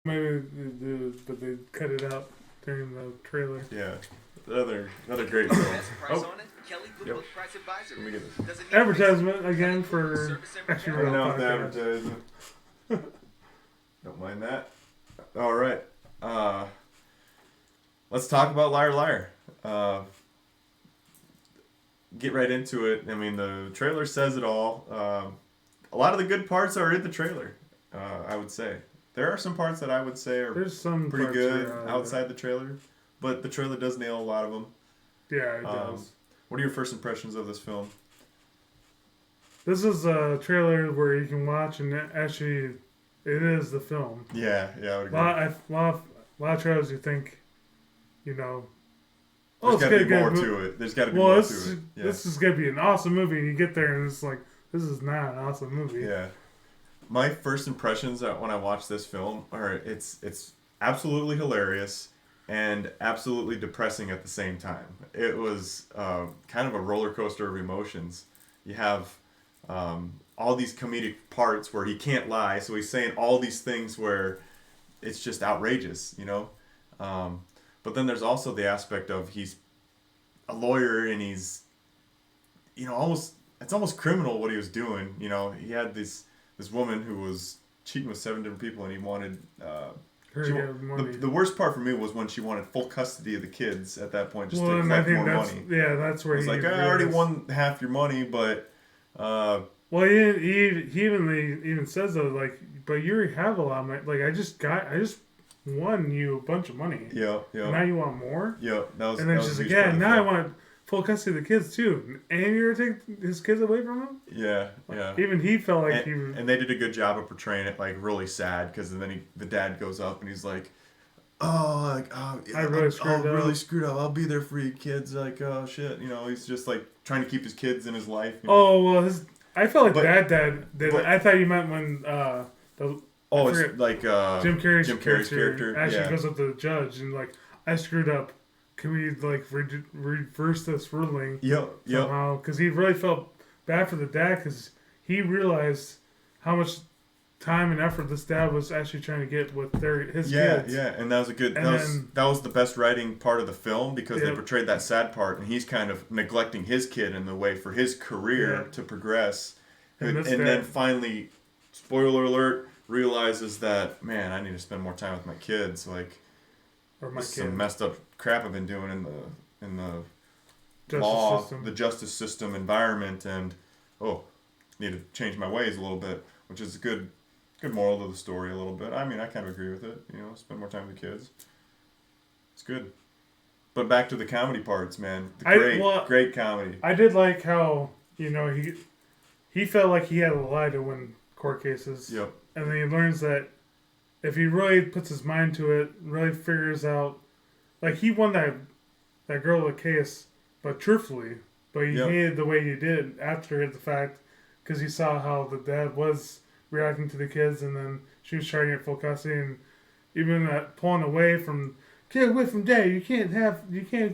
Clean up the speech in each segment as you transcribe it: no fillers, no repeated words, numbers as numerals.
Maybe but they cut it out during the trailer. Yeah. Another great film. Oh, yep. Let me get this. Advertisement again for Extra I Real know the Podcast. advertisement. Don't mind that. All right. Let's talk about Liar Liar. Get right into it. I mean, the trailer says it all. A lot of the good parts are in the trailer, I would say. There are some parts that I would say are There's some pretty parts good that are, outside the trailer, but the trailer does nail a lot of them. Yeah, it does. What are your first impressions of this film? This is a trailer where you can watch, and actually, it is the film. Yeah, I would A agree. lot of trailers you think, you know, There's got to be more mo- to it. There's got to be Well, more to it. Yeah. this is gonna be an awesome movie, and you get there, and it's like, this is not an awesome movie. Yeah. My first impressions when I watched this film are it's absolutely hilarious and absolutely depressing at the same time. It was kind of a roller coaster of emotions. You have all these comedic parts where he can't lie, so he's saying all these things where it's just outrageous, you know. But then there's also the aspect of he's a lawyer and he's, you know, it's almost criminal what he was doing. You know, he had this woman who was cheating with 7 different people, and he wanted. Her to get money. The worst part for me was when she wanted full custody of the kids at that point, just to and I collect think more that's money. yeah, that's where It's he like, I already realized- won half your money, but. Well, he even says though, like, but you already have a lot of money. Like, I just won you a bunch of money. Yeah. And now you want more? Yeah, that was. And then that was she's a like, huge part yeah, of the now I film. want full custody of the kids too. And you're gonna take his kids away from him? Yeah. Even he felt like And they did a good job of portraying it like really sad, because then the dad goes up and he's like, I really screwed up. I'll be there for you kids. Like, oh shit, you know, he's just like trying to keep his kids in his life. You know? Oh well, I felt like But- that dad did. but- I thought you meant when Oh, forget- it's like Jim Carrey's character. actually Yeah. goes up to the judge and like, I screwed up. Can we like reverse this ruling Yep. somehow? Because he really felt bad for the dad because he realized how much time and effort this dad was actually trying to get with his kids. Yeah, and that was a good. And That was the best writing part of the film, because they Yep. portrayed that sad part, and he's kind of neglecting his kid in the way for his career Yeah. to progress, And and this then dad- finally, spoiler alert, realizes that, man, I need to spend more time with my kids. Like, Or my this is kid. some messed up crap I've been doing in the Justice law, system. the justice system environment, and need to change my ways a little bit, which is a good moral to the story a little bit. I mean, I kind of agree with it. You know, spend more time with the kids. It's good. But back to the comedy parts, man. Great comedy. I did like how, you know, he felt like he had to lie to win court cases. Yep. And then he learns that if he really puts his mind to it, really figures out, like, he won that girl the case, but truthfully. But he Yep. hated the way he did after the fact, because he saw how the dad was reacting to the kids, and then she was trying to get full custody, and even pulling away from, get away from daddy, you can't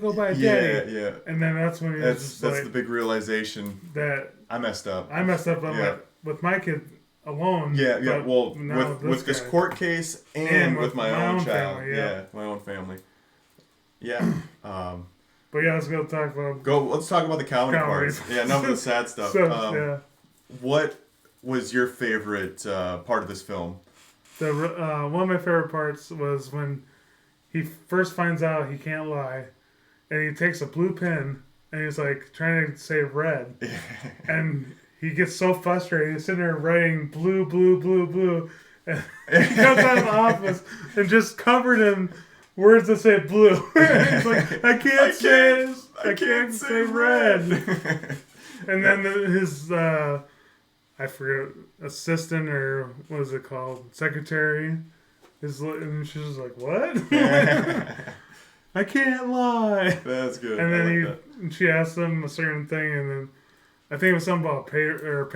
go by daddy. Yeah. And then that's when he was just That's like, the big realization. that I messed up. I messed up Yeah. with my kid alone. Yeah. but Well, now with this guy. court case and with my own child. family, yeah. My own family. Yeah. But yeah, let's go talk about Let's talk about the comedy Comedy. parts. Yeah, enough of the sad stuff. So, yeah. What was your favorite part of this film? One of my favorite parts was when he first finds out he can't lie, and he takes a blue pen and he's like trying to say red, and he gets so frustrated. He's sitting there writing blue, blue, blue, blue, and he comes out of the office and just covered in words that say blue. He's like, I can't say red. And then his I forget, assistant or what is it called, secretary, and she's just like, what? I can't lie. That's good. And I then like that. she asked him a certain thing, and then I think it was something about pay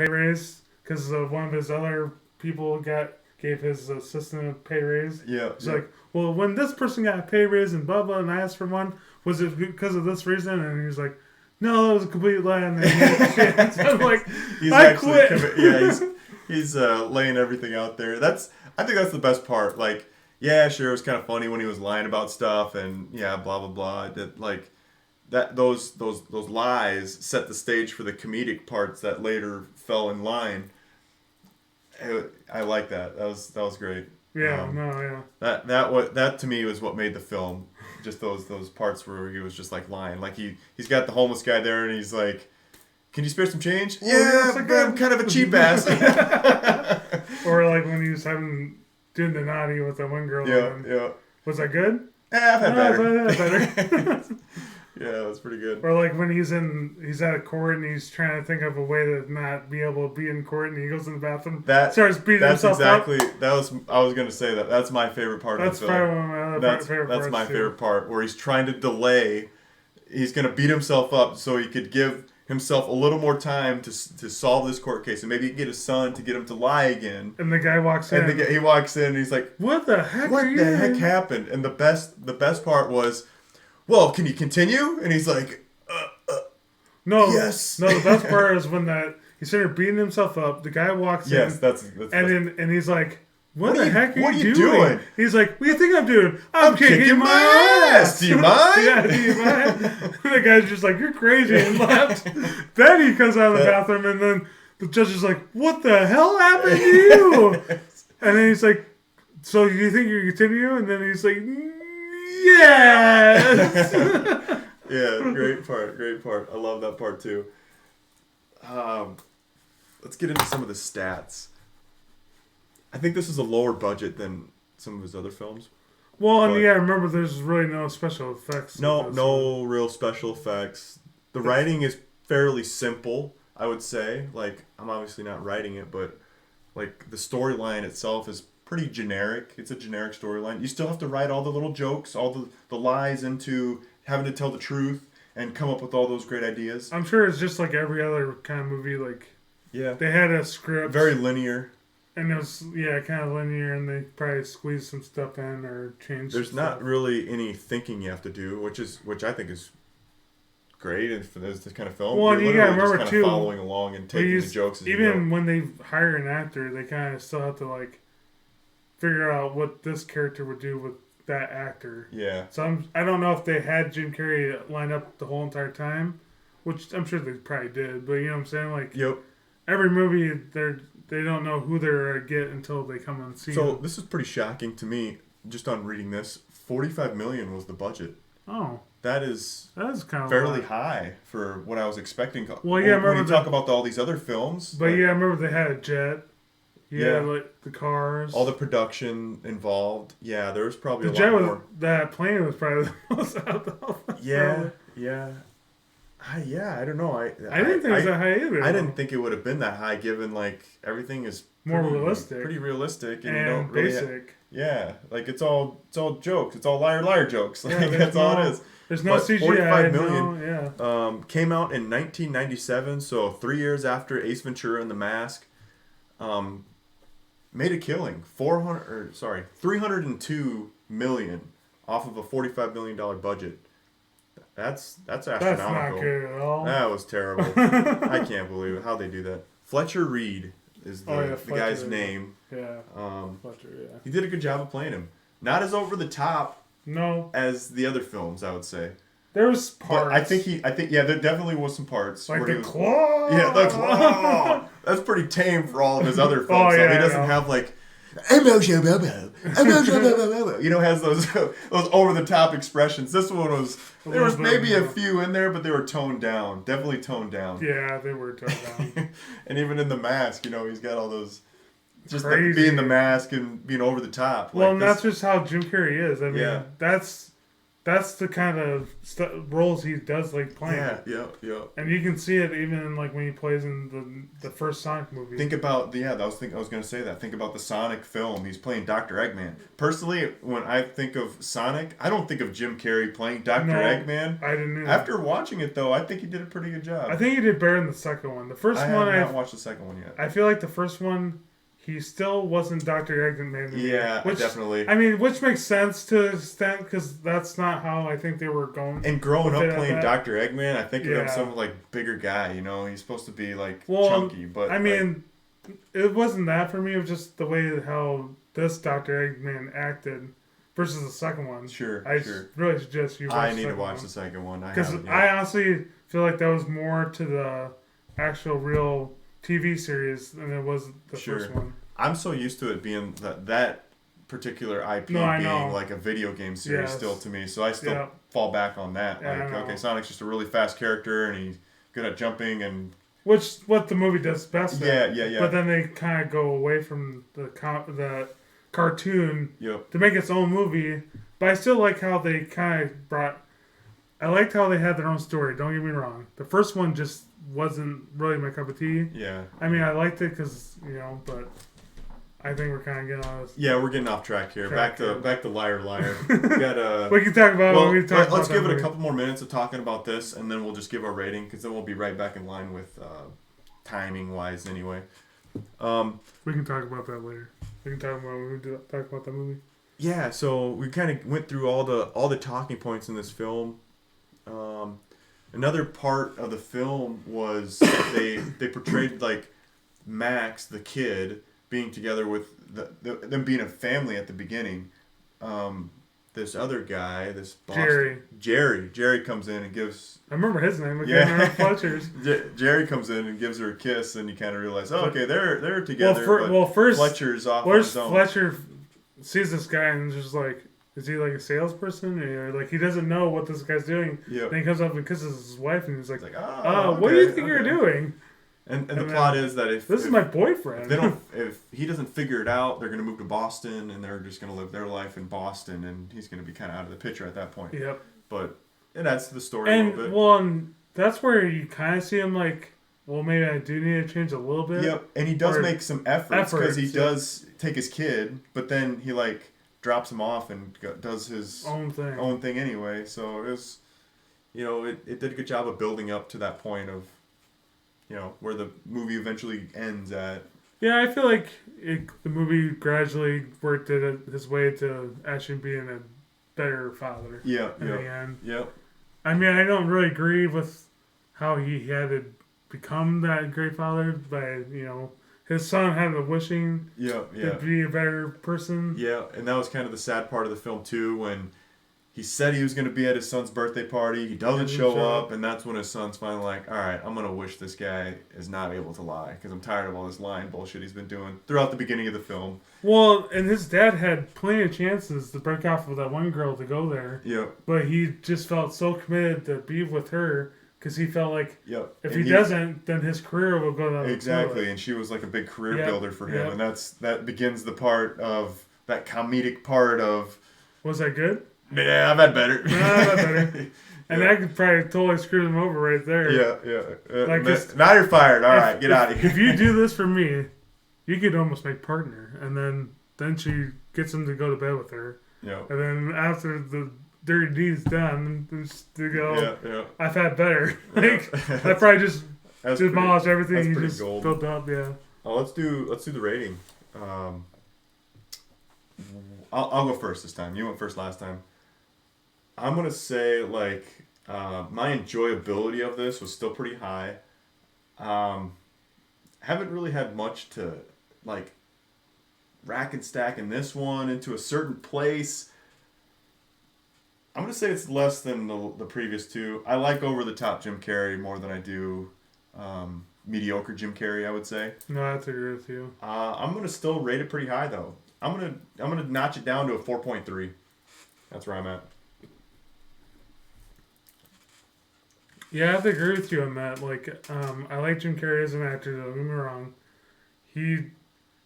raise, because one of his other people gave his assistant a pay raise. Yeah. She's like, well, when this person got a pay raise and blah blah, and I asked for one, was it because of this reason? And he was like, no, that was a complete lie. And then so I'm like, I quit. He's laying everything out there. I think that's the best part. Like, yeah, sure, it was kind of funny when he was lying about stuff and yeah, blah blah blah. That like that those lies set the stage for the comedic parts that later fell in line. I like that. That was great. Yeah, Um, no, yeah. that to me was what made the film. Just those parts where he was just like lying. Like he's got the homeless guy there and he's like, "Can you spare some change?" Oh, Yeah, yes, I but can." I'm kind of a cheap ass. Or like when he was doing the naughty with that one girl. Yeah, and yeah. Was that good? I've had No, better. I've had better. Yeah, that's pretty good. Or like when he's at a court and he's trying to think of a way to not be able to be in court and he goes in the bathroom, starts beating That's himself exactly up. I was gonna say that. That's my favorite part That's of the probably film. one of my other favorite parts. That's my too. favorite part where he's trying to delay. He's gonna beat himself up so he could give himself a little more time to solve this court case and maybe he can get his son to get him to lie again. And the guy walks in. And he walks in and he's like, "What the heck? What the heck happened?" And the best part was, "Well, can you continue?" And he's like, No, yes. No, the best part is when he's sitting there beating himself up. The guy walks "Yes, in. And he's like, What the heck are you doing? He's like, what do you think I'm doing? I'm kicking my ass. Do you mind? Yeah, do you mind? The guy's just like, you're crazy, and left. Then he comes out of the bathroom, and then the judge is like, what the hell happened to you? And then he's like, so you think you continue? And then he's like, yes. Yeah, great part. I love that part too. Let's get into some of the stats. I think this is a lower budget than some of his other films. Well, and yeah, remember, there's really no special effects. No real special effects. The writing is fairly simple, I would say. Like, I'm obviously not writing it, but like the storyline itself is pretty generic. It's a generic storyline. You still have to write all the little jokes, all the lies into having to tell the truth and come up with all those great ideas. I'm sure it's just like every other kind of movie. Like, yeah, they had a script, very linear. And it was, kind of linear, and they probably squeezed some stuff in or changed. There's not really any thinking you have to do, which I think is great for this kind of film. Well, you gotta remember just too, following along and taking the jokes. As even when they hire an actor, they kind of still have to like figure out what this character would do with that actor. Yeah. So I don't know if they had Jim Carrey lined up the whole entire time, which I'm sure they probably did. But you know what I'm saying? Like, yep. Every movie they don't know who they're gonna get until they come on scene. So this is pretty shocking to me. Just on reading this, $45 million was the budget. Oh, that is kind of fairly high for what I was expecting. Well, yeah, when you talk about all these other films, but I remember they had a jet. Yeah, like the cars, all the production involved. Yeah, there was probably the a jet lot more. That plane was probably the most out of the whole. Yeah. I don't know. I didn't think it was that high either. I didn't think it would have been that high, given like everything is more realistic, pretty realistic, and you don't basic. Like it's all jokes. It's all liar jokes. Like yeah, that's all it is. There's no CGI. 45 million. Came out in 1997, so 3 years after Ace Ventura and The Mask. Made a killing, $302 million off of a $45 million budget. That's astronomical. That's not good at all. That was terrible. I can't believe it. How they do that. Fletcher Reed is the guy's name. Yeah. Fletcher. Yeah. He did a good job of playing him. Not as over the top. No. As the other films, I would say. There was parts. But there definitely was some parts. Like the claw. Yeah, the claw. That's pretty tame for all of his other films. He doesn't have like. Has those over the top expressions. This one was there was maybe a few in there, but they were toned down. Definitely toned down. Yeah, they were toned down. And even in The Mask, he's got all those just like being The Mask and being over the top. Well, and that's just how Jim Carrey is. I mean, that's the kind of roles he does like playing. Yeah. And you can see it even in, like when he plays in the first Sonic movie. Think about I was going to say that. Think about the Sonic film. He's playing Dr. Eggman. Personally, when I think of Sonic, I don't think of Jim Carrey playing Dr. Eggman. I didn't either. After watching it though, I think he did a pretty good job. I think he did better in the second one. The first one I haven't watched the second one yet. I feel like the first one, he still wasn't Dr. Eggman. Yeah, definitely. I mean, which makes sense to an extent because that's not how I think they were going. And growing up playing Dr. Eggman, I think of him some like bigger guy. He's supposed to be like chunky, but I mean, it wasn't that for me. It was just the way how this Dr. Eggman acted versus the second one. Sure, I sure. really suggest you watch I the need to second watch one. the second one. Because haven't yet. I honestly feel like that was more to the actual real TV series than it was the Sure. first one. I'm so used to it being that particular IP No, I being know. like a video game series Yes. still to me, so I still Yeah. fall back on that. Yeah, I Like, know. okay, Sonic's just a really fast character and he's good at jumping and Which what the movie does best at. yeah. But then they kind of go away from the cartoon Yep. to make its own movie. But I still like how they kind of brought. I liked how they had their own story. Don't get me wrong. The first one just wasn't really my cup of tea. Yeah. I mean, I liked it because but I think we're kind of getting on this. Yeah, we're getting off track here. Track, Back to Liar Liar. We got We can talk about. well, we can talk let's about give that it a movie. couple more minutes of talking about this, and then we'll just give our rating because then we'll be right back in line with timing wise anyway. We can talk about that later. We can talk about when we talk about that movie. Yeah, so we kind of went through all the talking points in this film. Another part of the film was they portrayed like Max, the kid, being together with them being a family at the beginning. This other guy, this Boston, Jerry comes in and gives. I remember his name. Yeah. Fletcher's. Jerry comes in and gives her a kiss, and you kind of realize, oh, okay, they're together. First Fletcher's off on his own. Fletcher sees this guy and just like, is he like a salesperson or like he doesn't know what this guy's doing? Yeah. Then he comes up and kisses his wife, and he's like, oh, what do you okay, think you're okay. doing? And the then, plot is that if This is my boyfriend. if he doesn't figure it out, they're gonna move to Boston and they're just gonna live their life in Boston, and he's gonna be kind of out of the picture at that point. Yep. But it adds to the story a little bit. And that's where you kind of see him like, well, maybe I do need to change a little bit. Yep, and he does Or make some efforts because he yeah. does take his kid, but then he like drops him off and does his Own thing. anyway. So it was, it did a good job of building up to that point of, where the movie eventually ends at. Yeah, I feel like the movie gradually worked his way to actually being a better father. Yeah, in the end. Yep. I mean, I don't really agree with how he had to become that great father, but his son had the wishing Yeah. to be a better person. Yeah, and that was kind of the sad part of the film too, when he said he was going to be at his son's birthday party, he doesn't show up, and that's when his son's finally like, all right, I'm going to wish this guy is not able to lie, because I'm tired of all this lying bullshit he's been doing throughout the beginning of the film. Well, and his dad had plenty of chances to break off with that one girl to go there, Yep. but he just felt so committed to be with her, because he felt like Yep. if And he doesn't, then his career will go down the Exactly, toilet. and she was like a big career Yep, builder for him, yep. and that begins the part of, that comedic part of, Was that good? yeah, I've had better. No, not better. And that could probably totally screw him over right there. Yeah. Like just- now you're fired. All right, get out of here. If you do this for me, you could almost make partner. And then she gets him to go to bed with her. Yeah. And then after the dirty deed's done, just to go, Yeah. I've had better. Yeah. Like, I probably just That's demolished pretty- everything that's you pretty just gold. built up. Yeah. Oh, let's do the rating. I'll go first this time. You went first last time. I'm gonna say my enjoyability of this was still pretty high. Haven't really had much to like rack and stack in this one into a certain place. I'm gonna say it's less than the previous two. I like over the top Jim Carrey more than I do mediocre Jim Carrey, I would say. No, I have to agree with you. I'm gonna still rate it pretty high though. I'm gonna notch it down to a 4.3. That's where I'm at. Yeah, I have to agree with you on that. Like, I like Jim Carrey as an actor, don't get me wrong. He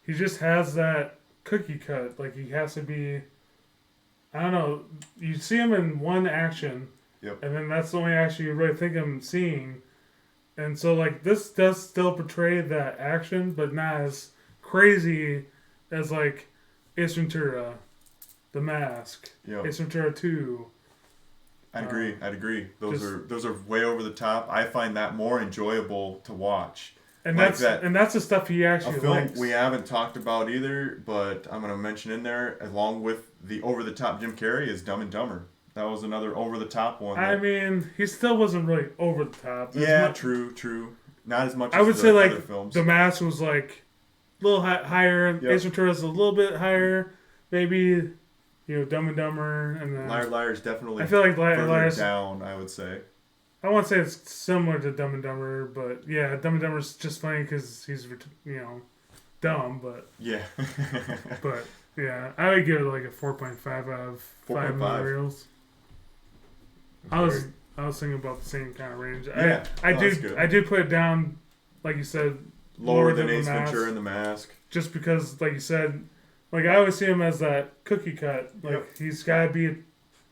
just has that cookie cut. Like, he has to be, I don't know, you see him in one action, Yep. and then that's the only action you really think I'm seeing. And so, like, this does still portray that action, but not as crazy as, like, Ace Ventura, The Mask, Yep. Ace Ventura 2. I'd agree. Those just- are way over the top. I find that more enjoyable to watch. And Like that's the stuff he A actually film likes. we haven't talked about either, but I'm gonna mention in there, along with the over the top Jim Carrey, is Dumb and Dumber. That was another over the top one. I mean, he still wasn't really over the top. yeah, true. Not as much. I as would the say like other films. The Mask was like little higher. Yep. Ace Ventura is a little bit higher. Maybe, Dumb and Dumber, and then Liar is definitely I feel like further Liar's down, I would say. I won't say it's similar to Dumb and Dumber, but yeah, Dumb and Dumber's just funny because he's dumb, but Yeah. but yeah, I would give it like a 4.5 out of 5 movie reels. I was thinking about the same kind of range. Yeah, I do put it down, like you said, lower than Ace Ventura and The Mask. Just because, like you said, like I always see him as that cookie cut. Like he's got to be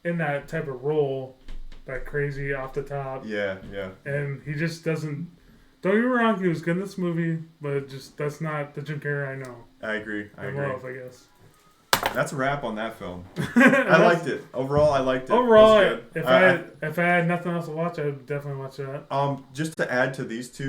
in that type of role, that crazy off the top. Yeah. And he just doesn't. Don't get me wrong, he was good in this movie, but that's not the Jim Carrey I know. I agree. I love, I guess. That's a wrap on that film. I liked it. Overall, I liked it. Overall, if I had nothing else to watch, I would definitely watch that. Just to add to these two,